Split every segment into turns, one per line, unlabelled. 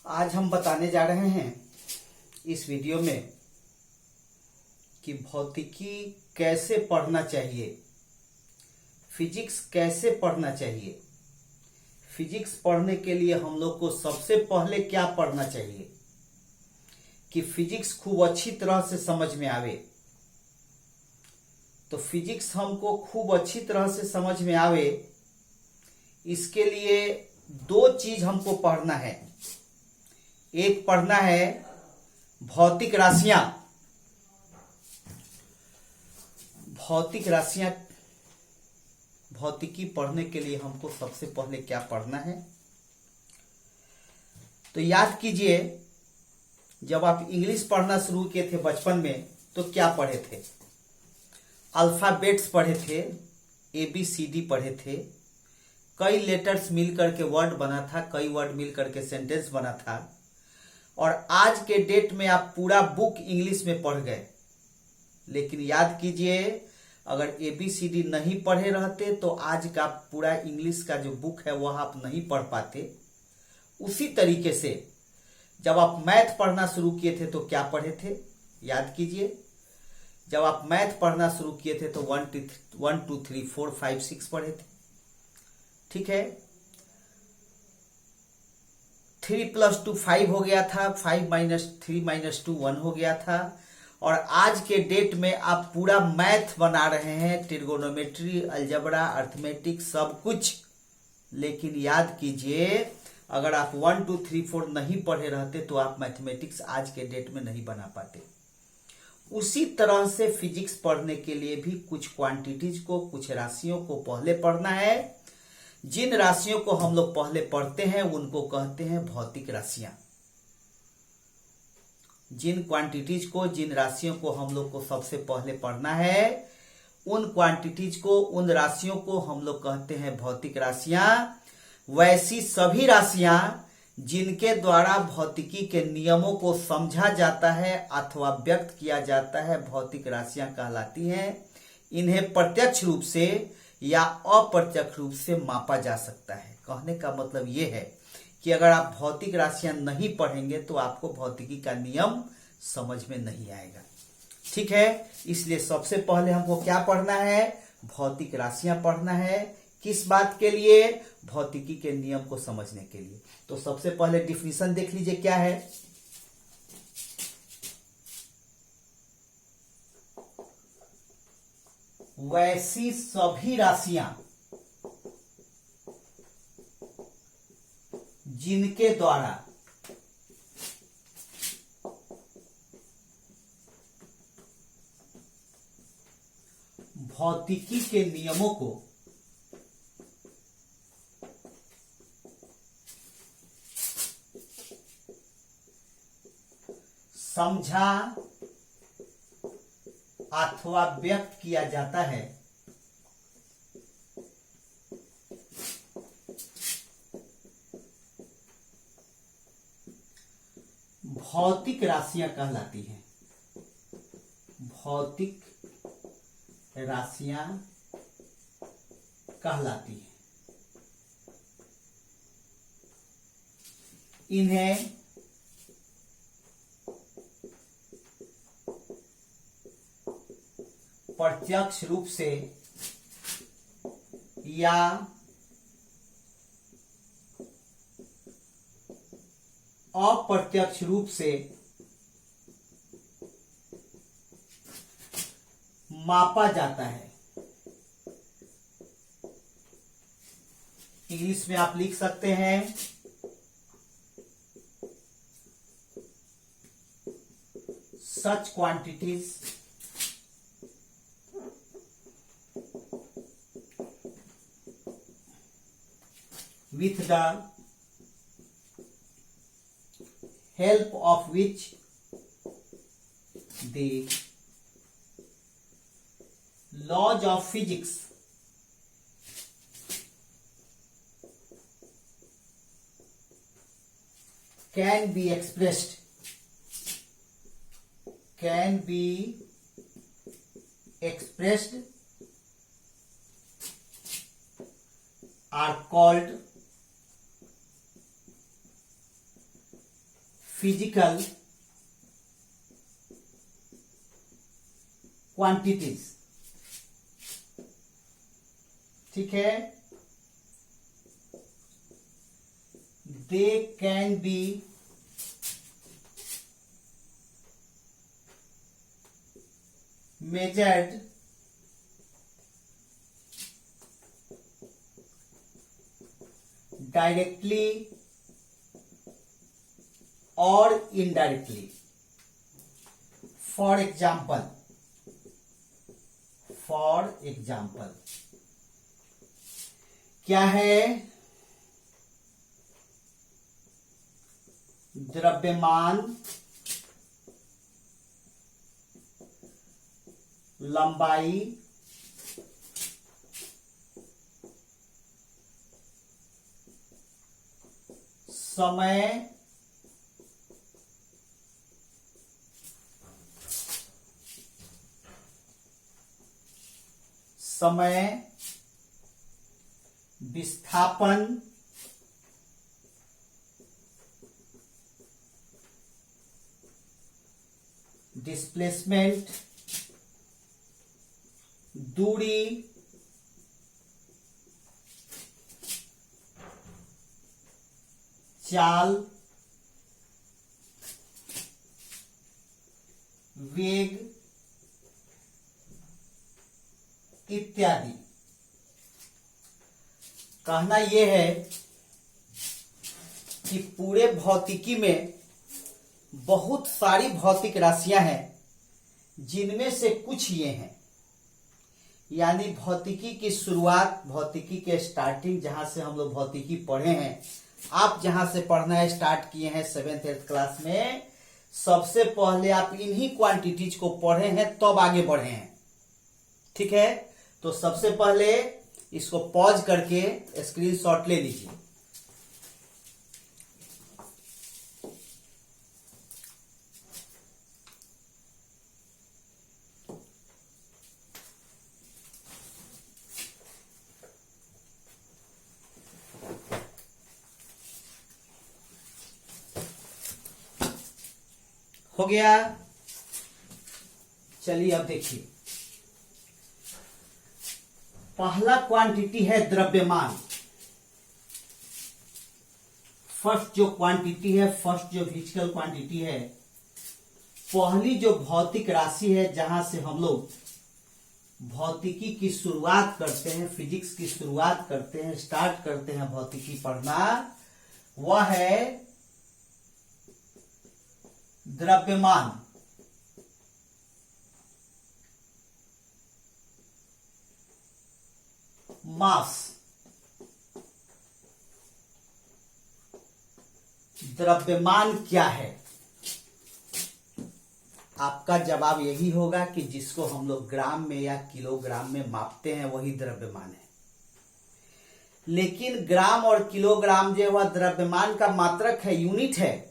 आज हम बताने जा रहे हैं इस वीडियो में कि भौतिकी कैसे पढ़ना चाहिए, फिजिक्स कैसे पढ़ना चाहिए। फिजिक्स पढ़ने के लिए हम लोग को सबसे पहले क्या पढ़ना चाहिए कि फिजिक्स खूब अच्छी तरह से समझ में आवे। तो फिजिक्स हमको खूब अच्छी तरह से समझ में आवे, इसके लिए दो चीज हमको पढ़ना है। एक पढ़ना है भौतिक राशियां। भौतिक राशियां भौतिकी पढ़ने के लिए हमको सबसे पहले क्या पढ़ना है, तो याद कीजिए, जब आप इंग्लिश पढ़ना शुरू किए थे बचपन में तो क्या पढ़े थे? अल्फाबेट्स पढ़े थे, ABCD पढ़े थे, कई लेटर्स मिल करके वर्ड बना था, कई वर्ड मिल करके सेंटेंस बना था। और आज के डेट में आप पूरा बुक इंग्लिश में पढ़ गए। लेकिन याद कीजिए, अगर ABCD नहीं पढ़े रहते तो आज का पूरा इंग्लिश का जो बुक है वह आप नहीं पढ़ पाते। उसी तरीके से जब आप मैथ पढ़ना शुरू किए थे तो क्या पढ़े थे? याद कीजिए, जब आप मैथ पढ़ना शुरू किए थे तो 1 2 3 4 5 6 पढ़े थे। ठीक है, 3 + 2 5 हो गया था, 5 - 3 - 2 1 हो गया था। और आज के डेट में आप पूरा मैथ बना रहे हैं, ट्रिगोनोमेट्री, अलजेब्रा, अर्थमेटिक, सब कुछ। लेकिन याद कीजिए, अगर आप 1 2 3 4 नहीं पढ़े रहते तो आप मैथमेटिक्स आज के डेट में नहीं बना पाते। उसी तरह से फिजिक्स पढ़ने के लिए भी कुछ क्वांटिटीज को, कुछ राशियों को पहले पढ़ना है। जिन राशियों को हम लोग पहले पढ़ते हैं उनको कहते हैं भौतिक राशियां। जिन क्वांटिटीज को, जिन राशियों को हम लोग को सबसे पहले पढ़ना है, उन क्वांटिटीज को, उन राशियों को हम लोग कहते हैं भौतिक राशियां। वैसी सभी राशियां जिनके द्वारा भौतिकी के नियमों को समझा जाता है अथवा व्यक्त किया जाता है, भौतिक राशियां कहलाती हैं। इन्हें प्रत्यक्ष रूप से या अप्रत्यक्ष रूप से मापा जा सकता है। कहने का मतलब यह है कि अगर आप भौतिक राशियां नहीं पढ़ेंगे तो आपको भौतिकी का नियम समझ में नहीं आएगा। ठीक है, इसलिए सबसे पहले हमको क्या पढ़ना है? भौतिक राशियां पढ़ना है। किस बात के लिए? भौतिकी के नियम को समझने के लिए। तो सबसे पहले डिफिनीशन देख लीजिए क्या है। वैसी सभी राशियां जिनके द्वारा भौतिकी के नियमों को समझा अथवा व्यक्त किया जाता है, भौतिक राशियां कहलाती हैं। भौतिक राशियां कहलाती हैं। इन्हें प्रत्यक्ष रूप से या अप्रत्यक्ष रूप से मापा जाता है। इंग्लिश में आप लिख सकते हैं such quantities with the help of which the laws of physics can be expressed are called physical quantities, ठीक है, they can be measured directly or indirectly. For example, क्या है? द्रव्यमान, लंबाई, समय, विस्थापन, डिस्प्लेसमेंट, दूरी, चाल, वेग इत्यादि। कहना यह है कि पूरे भौतिकी में बहुत सारी भौतिक राशियां हैं, जिनमें से कुछ ये हैं, यानी भौतिकी की शुरुआत, भौतिकी के स्टार्टिंग, जहां से हम लोग भौतिकी पढ़े हैं, आप जहां से पढ़ना स्टार्ट किए हैं 7th 8th क्लास में, सबसे पहले आप इन्हीं क्वांटिटीज को पढ़े हैं, तब आगे बढ़े हैं। ठीक है, तो सबसे पहले इसको पॉज करके स्क्रीनशॉट ले लीजिए। हो गया? चलिए अब देखिए, पहला क्वांटिटी है द्रव्यमान। फर्स्ट जो क्वांटिटी है, फर्स्ट जो फिजिकल क्वांटिटी है, पहली जो भौतिक राशि है जहां से हम लोग भौतिकी की शुरुआत करते हैं, फिजिक्स की शुरुआत करते हैं, स्टार्ट करते हैं भौतिकी पढ़ना, वह है द्रव्यमान। मास। द्रव्यमान क्या है? आपका जवाब यही होगा कि जिसको हम लोग ग्राम में या किलोग्राम में मापते हैं वही द्रव्यमान है। लेकिन ग्राम और किलोग्राम जो वह द्रव्यमान का मात्रक है, यूनिट है।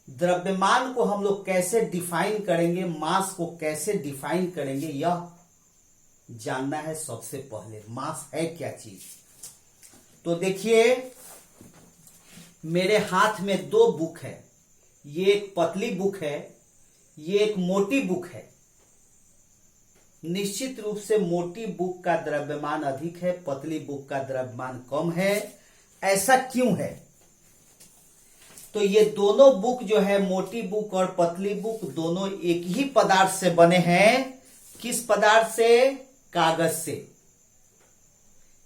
द्रव्यमान को हम लोग कैसे डिफाइन करेंगे, मास को कैसे डिफाइन करेंगे, यह जानना है सबसे पहले। मास है क्या चीज? तो देखिए, मेरे हाथ में दो बुक है, ये एक पतली बुक है, ये एक मोटी बुक है। निश्चित रूप से मोटी बुक का द्रव्यमान अधिक है, पतली बुक का द्रव्यमान कम है। ऐसा क्यों है? तो ये दोनों बुक जो है, मोटी बुक और पतली बुक, दोनों एक ही पदार्थ से बने हैं। किस पदार्थ से? कागज से।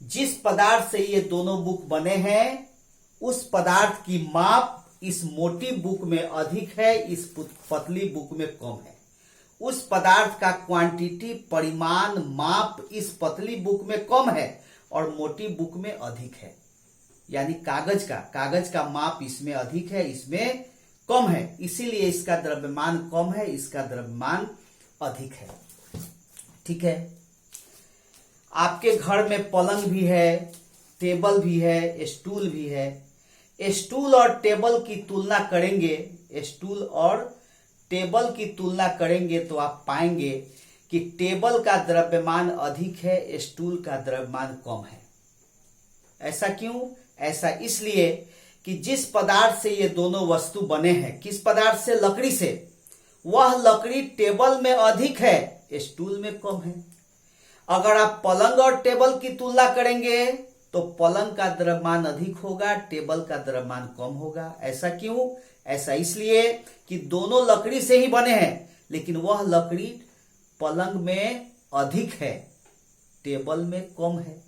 जिस पदार्थ से ये दोनों बुक बने हैं, उस पदार्थ की माप इस मोटी बुक में अधिक है, इस पतली बुक में कम है। उस पदार्थ का क्वांटिटी, परिमाण, माप इस पतली बुक में कम है और मोटी बुक में अधिक है। यानी कागज का माप इसमें अधिक है, इसमें कम है, इसीलिए इसका द्रव्यमान कम है, इसका द्रव्यमान अधिक है। ठीक है, आपके घर में पलंग भी है, टेबल भी है, स्टूल भी है। स्टूल और टेबल की तुलना करेंगे, स्टूल और टेबल की तुलना करेंगे तो आप पाएंगे कि टेबल का द्रव्यमान अधिक है, स्टूल का द्रव्यमान कम है। ऐसा क्यों? ऐसा इसलिए कि जिस पदार्थ से ये दोनों वस्तु बने हैं, किस पदार्थ से, लकड़ी से, वह लकड़ी टेबल में अधिक है, स्टूल में कम है। अगर आप पलंग और टेबल की तुलना करेंगे तो पलंग का द्रव्यमान अधिक होगा, टेबल का द्रव्यमान कम होगा। ऐसा क्यों? ऐसा इसलिए कि दोनों लकड़ी से ही बने हैं, लेकिन वह लकड़ी पलंग में अधिक है, टेबल में कम है।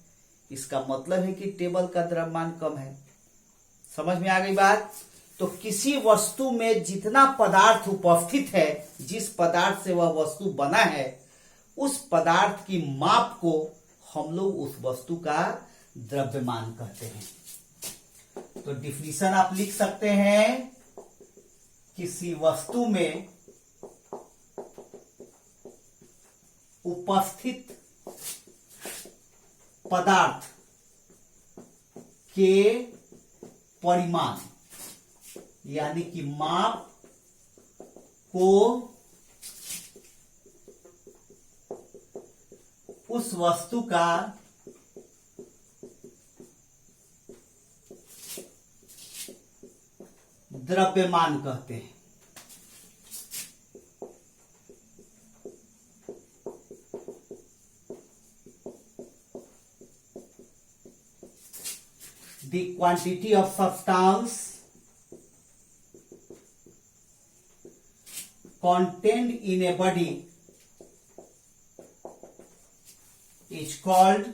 इसका मतलब है कि टेबल का द्रव्यमान कम है। समझ में आ गई बात? तो किसी वस्तु में जितना पदार्थ उपस्थित है, जिस पदार्थ से वह वस्तु बना है, उस पदार्थ की माप को हम लोग उस वस्तु का द्रव्यमान कहते हैं। तो डिफिनीशन आप लिख सकते हैं, किसी वस्तु में उपस्थित पदार्थ के परिमाण यानी कि माप को उस वस्तु का द्रव्यमान कहते हैं। The quantity of substance contained in a body is called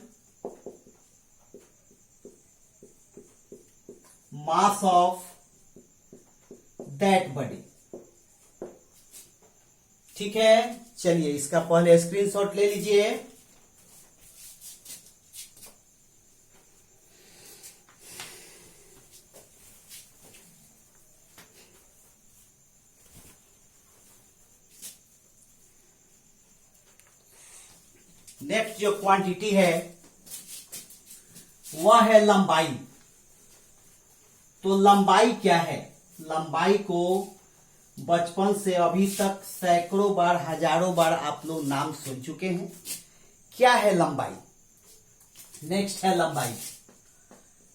mass of that body। ठीक है, चलिए इसका पहले स्क्रीनशॉट ले लीजिए। नेक्स्ट जो क्वांटिटी है वह है लंबाई। तो लंबाई क्या है? लंबाई को बचपन से अभी तक सैकड़ों बार, हजारों बार आप लोग नाम सुन चुके हैं। क्या है लंबाई? नेक्स्ट है लंबाई।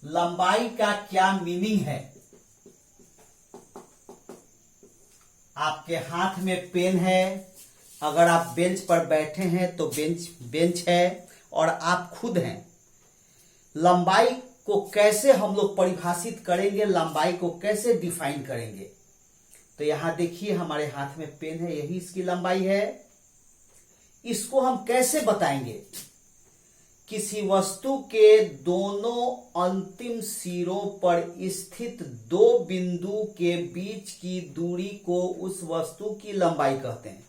लंबाई का क्या मीनिंग है? आपके हाथ में पेन है, अगर आप बेंच पर बैठे हैं तो बेंच है और आप खुद हैं। लंबाई को कैसे हम लोग परिभाषित करेंगे, लंबाई को कैसे डिफाइन करेंगे? तो यहां देखिए हमारे हाथ में पेन है, यही इसकी लंबाई है। इसको हम कैसे बताएंगे? किसी वस्तु के दोनों अंतिम सिरों पर स्थित दो बिंदु के बीच की दूरी को उस वस्तु की लंबाई कहते हैं।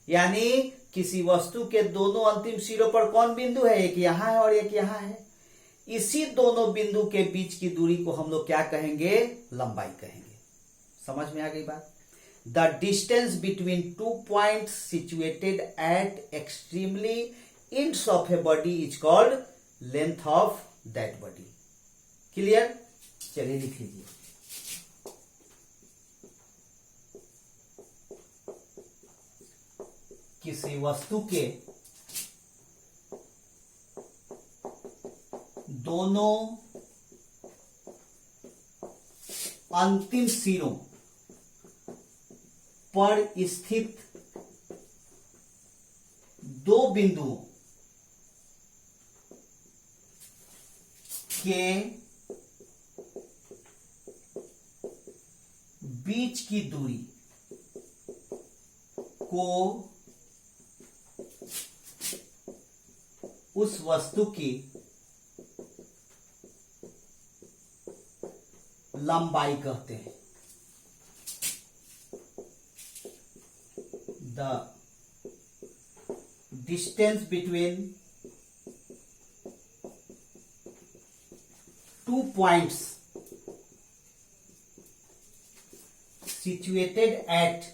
यानी किसी वस्तु के दोनों अंतिम सिरों पर कौन बिंदु है? एक यहां है और एक यहां है। इसी दोनों बिंदु के बीच की दूरी को हम लोग क्या कहेंगे? लंबाई कहेंगे। समझ में आ गई बात? The distance between 2 point situated at extremely ends of a body is called length of that body. Clear? चलिए लिख लीजिए। किसी वस्तु के दोनों अंतिम सिरों पर स्थित दो बिंदुओं के बीच की दूरी को उस वस्तु की लंबाई कहते हैं। The distance between 2 points situated at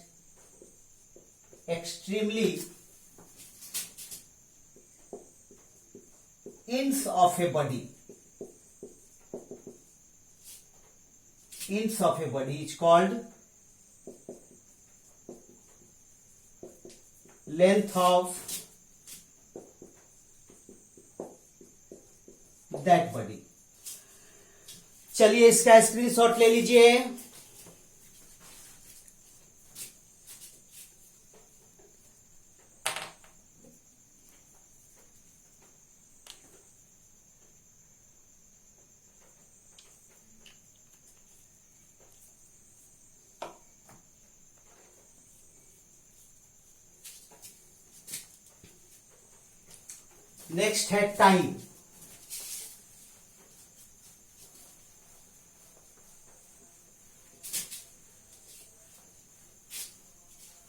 extremely ends of a body is called length of that body। चलिए इसका स्क्रीनशॉट ले लीजिए। नेक्स्ट है टाइम।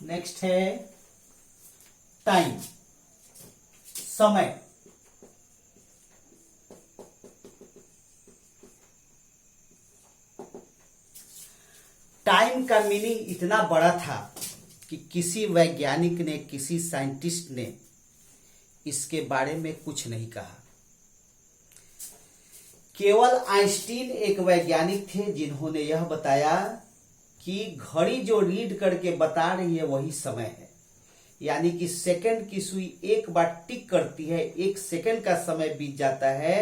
नेक्स्ट है टाइम, समय। टाइम का मीनिंग इतना बड़ा था कि किसी वैज्ञानिक ने, किसी साइंटिस्ट ने इसके बारे में कुछ नहीं कहा। केवल आइंस्टीन एक वैज्ञानिक थे जिन्होंने यह बताया कि घड़ी जो रीड करके बता रही है वही समय है। यानी कि सेकंड की सुई एक बार टिक करती है, 1 सेकंड का समय बीत जाता है।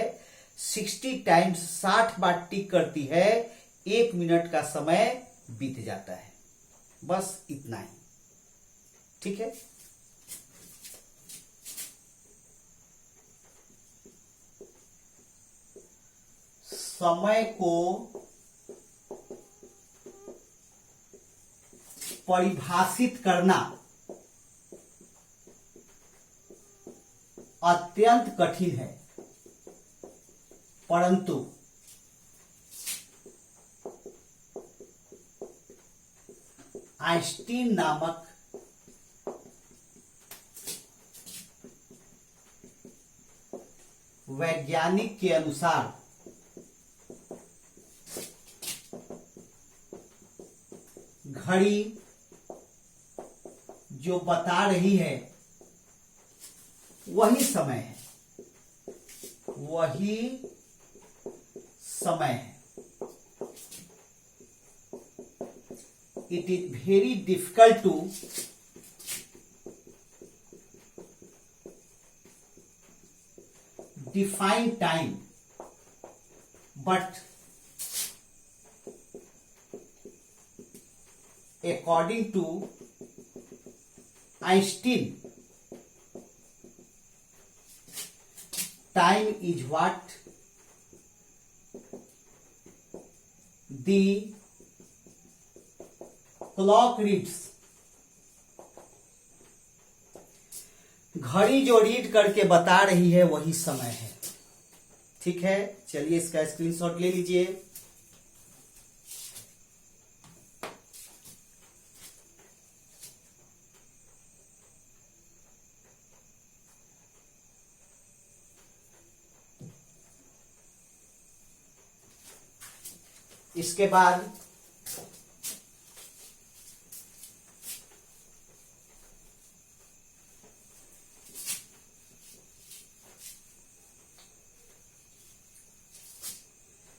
60 टाइम्स 60 बार टिक करती है, 1 मिनट का समय बीत जाता है। बस इतना ही, ठीक है। समय को परिभाषित करना अत्यंत कठिन है, परंतु आइंस्टीन नामक वैज्ञानिक के अनुसार घड़ी जो बता रही है वही समय है, वही समय है। It is very difficult to define time, but according to Einstein, time is what the clock reads. घड़ी जो रीड करके बता रही है वही समय है, ठीक है। चलिए इसका स्क्रीनशॉट ले लीजिए। इसके बाद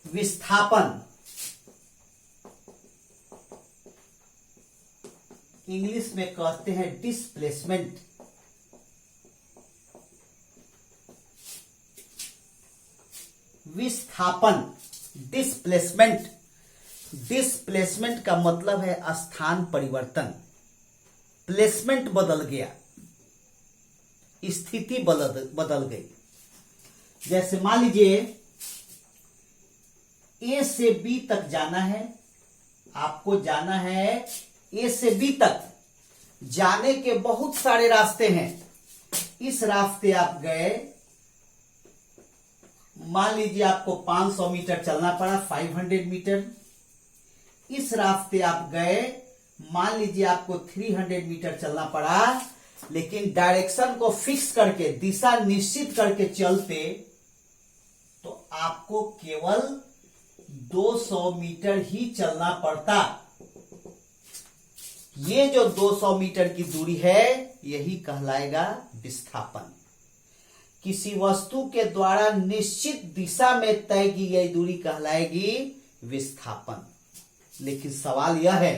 विस्थापन, इंग्लिश में कहते हैं डिस्प्लेसमेंट। विस्थापन, डिस्प्लेसमेंट। डिस्प्लेसमेंट का मतलब है स्थान परिवर्तन। प्लेसमेंट बदल गया, स्थिति बदल गई। जैसे मान लीजिए ए से बी तक जाना है, आपको जाना है ए से बी तक। जाने के बहुत सारे रास्ते हैं। इस रास्ते आप गए, मान लीजिए आपको 500 मीटर चलना पड़ा, 500 मीटर। इस रास्ते आप गए, मान लीजिए आपको 300 मीटर चलना पड़ा, लेकिन डायरेक्शन को फिक्स करके, दिशा निश्चित करके चलते तो आपको केवल 200 मीटर ही चलना पड़ता। ये जो 200 मीटर की दूरी है यही कहलाएगा विस्थापन। किसी वस्तु के द्वारा निश्चित दिशा में तय की गई दूरी कहलाएगी विस्थापन। लेकिन सवाल यह है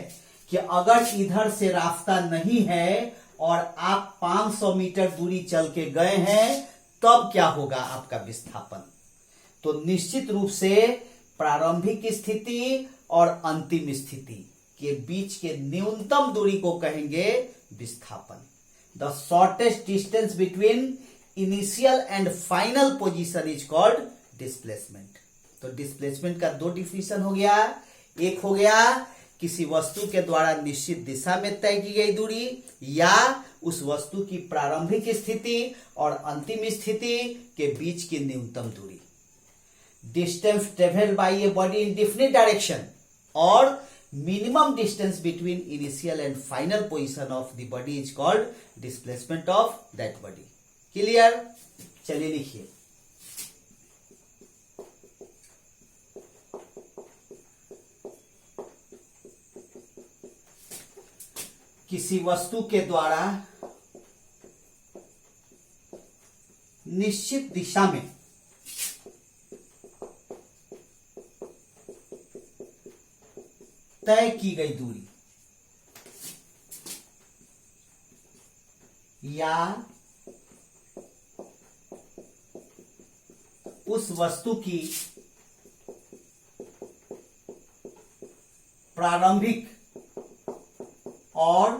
कि अगर इधर से रास्ता नहीं है और आप 500 मीटर दूरी चल के गए हैं, तब क्या होगा आपका विस्थापन? तो निश्चित रूप से प्रारंभिक स्थिति और अंतिम स्थिति के बीच के न्यूनतम दूरी को कहेंगे विस्थापन। The shortest distance between initial and final position is called displacement. तो डिस्प्लेसमेंट का दो डिफिनेशन हो गया। एक हो गया किसी वस्तु के द्वारा निश्चित दिशा में तय की गई दूरी, या उस वस्तु की प्रारंभिक स्थिति और अंतिम स्थिति के बीच की न्यूनतम दूरी। Distance travelled by a body in definite direction और minimum distance between initial and final position of the body is called displacement of that body. Clear? चलिए लिखिए। किसी वस्तु के द्वारा निश्चित दिशा में तय की गई दूरी या उस वस्तु की प्रारंभिक और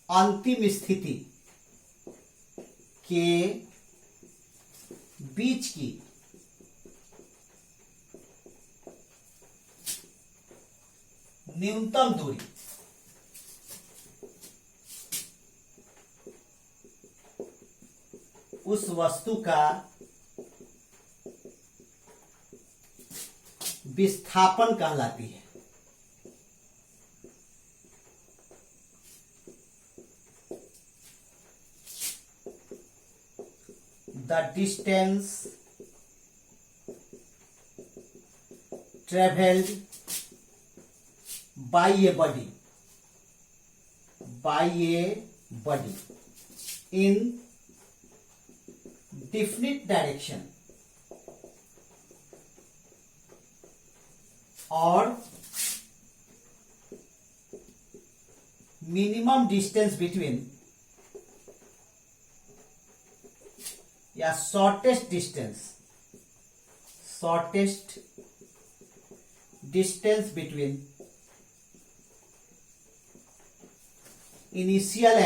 अंतिम स्थिति के बीच की न्यूनतम दूरी उस वस्तु का विस्थापन कहलाती है। The distance traveled by a body in definite direction or minimum distance between या shortest distance between initial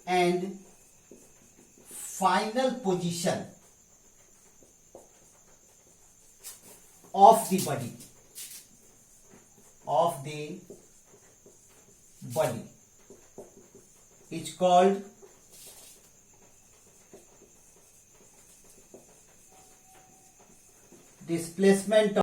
and final position of the body is called displacement